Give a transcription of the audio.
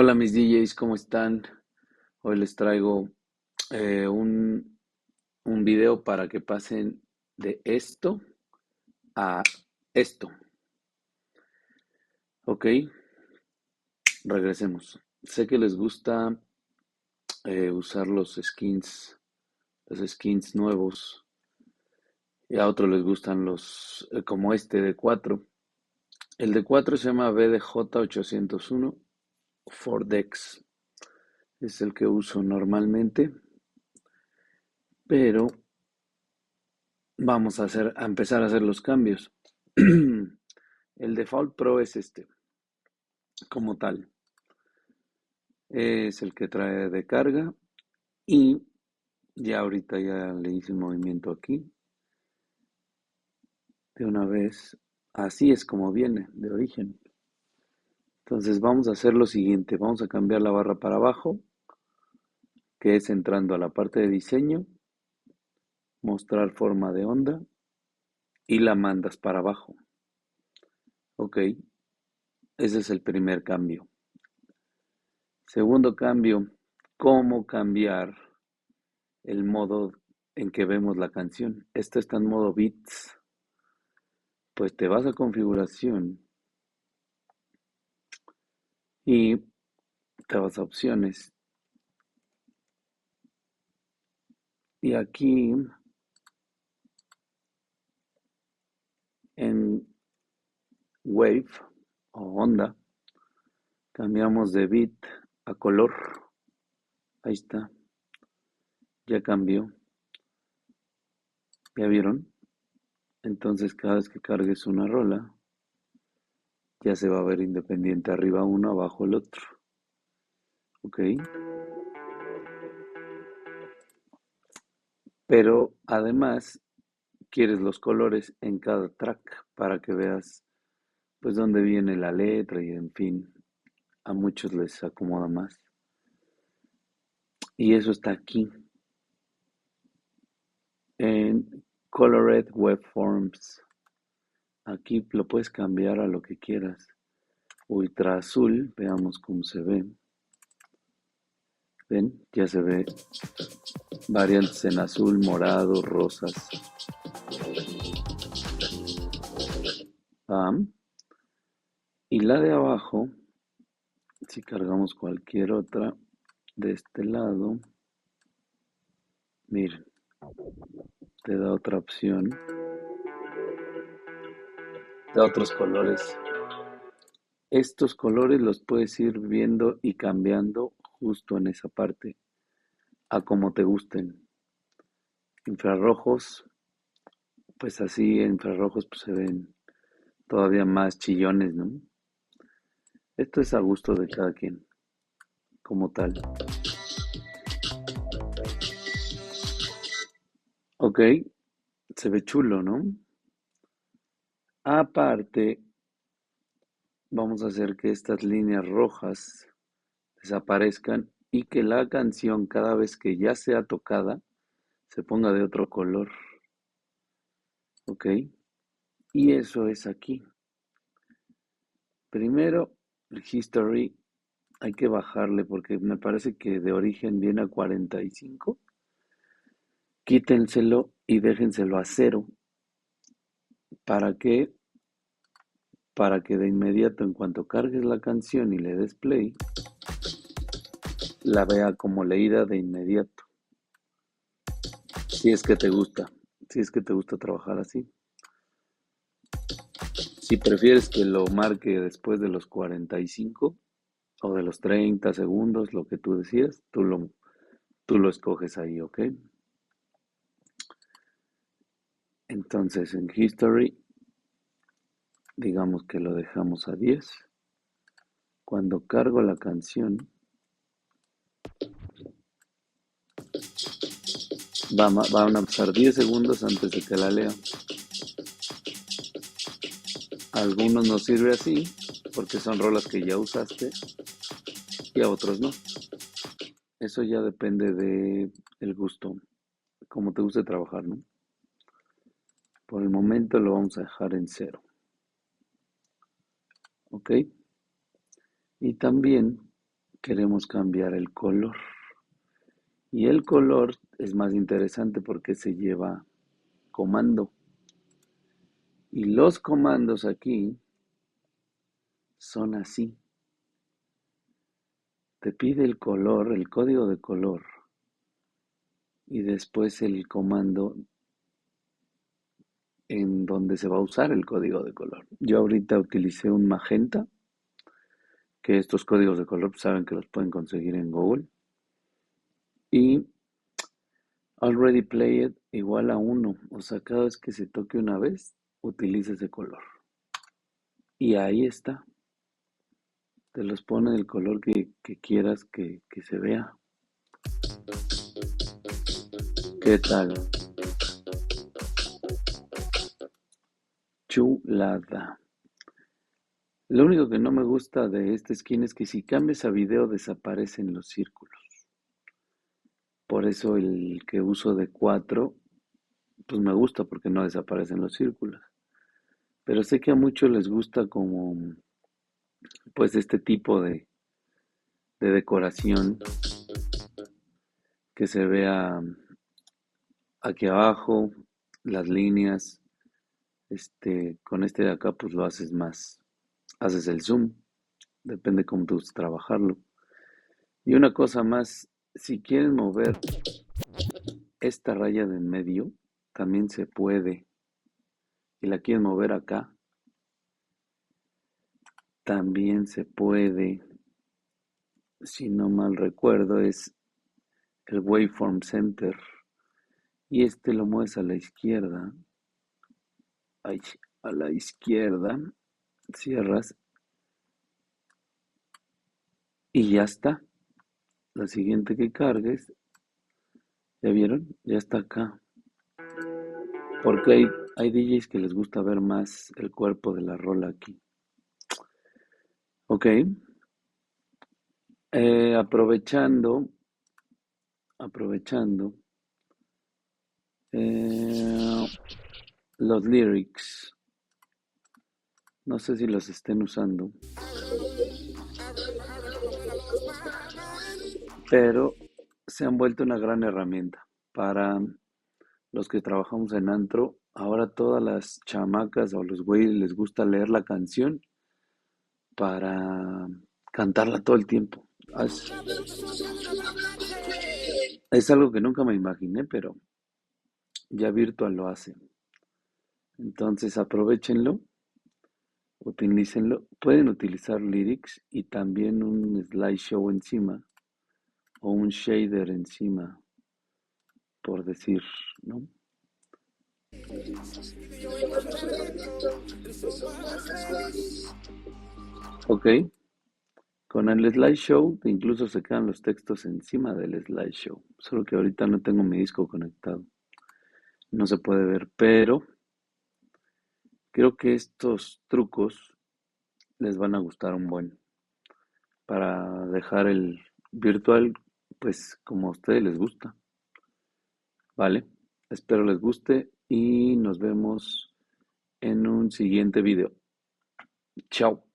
Hola mis DJs, ¿cómo están? Hoy les traigo eh, un, un video para que pasen de esto a esto. Ok, regresemos. Sé que les gusta usar los skins nuevos, y a otros les gustan los como este de 4. El de 4 se llama BDJ 801 Fordex. Es el que uso normalmente, pero vamos a empezar a hacer los cambios. El default Pro es este, como tal. Es el que trae de carga y ya ahorita ya le hice un movimiento aquí. De una vez, así es como viene de origen. Entonces vamos a hacer lo siguiente. Vamos a cambiar la barra para abajo, que es entrando a la parte de diseño, mostrar forma de onda y la mandas para abajo. Ok, ese es el primer cambio. Segundo cambio, cómo cambiar el modo en que vemos la canción. Esto está en modo beats. Pues te vas a configuración y te vas a opciones. Y aquí en wave o onda cambiamos de beat a color. Ahí está. Ya cambió. ¿Ya vieron? Entonces cada vez que cargues una rola ya se va a ver independiente arriba uno, abajo el otro. ¿Ok? Pero además quieres los colores en cada track para que veas pues dónde viene la letra y en fin, a muchos les acomoda más. Y eso está aquí en Colored Webforms. Aquí lo puedes cambiar a lo que quieras. Ultra azul, veamos cómo se ve. ¿Ven? Ya se ve variantes en azul, morado, rosas. Pam. Y la de abajo, si cargamos cualquier otra de este lado, miren, te da otra opción, de otros colores. Estos colores los puedes ir viendo y cambiando justo en esa parte, a como te gusten. Infrarrojos, pues así infrarrojos pues se ven todavía más chillones, ¿no? Esto es a gusto de cada quien, como tal. Ok, se ve chulo, ¿no? Aparte, vamos a hacer que estas líneas rojas desaparezcan y que la canción cada vez que ya sea tocada se ponga de otro color, ¿ok? Y eso es aquí. Primero, el history hay que bajarle porque me parece que de origen viene a 45. Quítenselo y déjenselo a 0. ¿Para qué? Para que de inmediato, en cuanto cargues la canción y le des play, la vea como leída de inmediato. Si es que te gusta, si es que te gusta trabajar así. Si prefieres que lo marque después de los 45 o de los 30 segundos, lo que tú decidas, tú lo escoges ahí, ¿ok? Entonces en History, digamos que lo dejamos a 10. Cuando cargo la canción, van a pasar 10 segundos antes de que la lea. A algunos nos sirve así, porque son rolas que ya usaste, y a otros no. Eso ya depende de el gusto, cómo te guste trabajar, ¿no? Por el momento lo vamos a dejar en 0, ¿ok? Y también queremos cambiar el color. Y el color es más interesante porque se lleva comando. Y los comandos aquí son así. Te pide el color, el código de color, y después el comando en donde se va a usar el código de color. Yo ahorita utilicé un magenta, que estos códigos de color saben que los pueden conseguir en Google. Y already played igual a 1, o sea, cada vez que se toque una vez, utiliza ese color. Y ahí está, te los pone del color que quieras que se vea. ¿Qué tal? Chulada. Lo único que no me gusta de este skin es que si cambias a video desaparecen los círculos. Por eso el que uso de 4, pues me gusta porque no desaparecen los círculos. Pero sé que a muchos les gusta como, pues este tipo de decoración, que se vea aquí abajo, las líneas, con este de acá pues lo haces más, haces el zoom, depende cómo te gusta trabajarlo. Y una cosa más, si quieres mover esta raya de en medio, también se puede. Y la quieres mover acá, también se puede. Si no mal recuerdo, es el Waveform Center. Y lo mueves a la izquierda. Ahí, a la izquierda. Cierras. Y ya está. La siguiente que cargues, ¿ya vieron? Ya está acá. Porque hay DJs que les gusta ver más el cuerpo de la rola aquí. Ok. Aprovechando, eh, los lyrics. No sé si los estén usando, pero se han vuelto una gran herramienta para los que trabajamos en antro. Ahora todas las chamacas o los güeyes les gusta leer la canción para cantarla todo el tiempo. Es algo que nunca me imaginé, pero ya Virtual lo hace. Entonces aprovechenlo, utilícenlo. Pueden utilizar lyrics y también un slideshow encima o un shader encima, por decir, ¿no? Ok, con el slideshow incluso se quedan los textos encima del slideshow, solo que ahorita no tengo mi disco conectado, no se puede ver, pero creo que estos trucos les van a gustar un buen para dejar el virtual pues como a ustedes les gusta, ¿vale? Espero les guste y nos vemos en un siguiente video. Chao.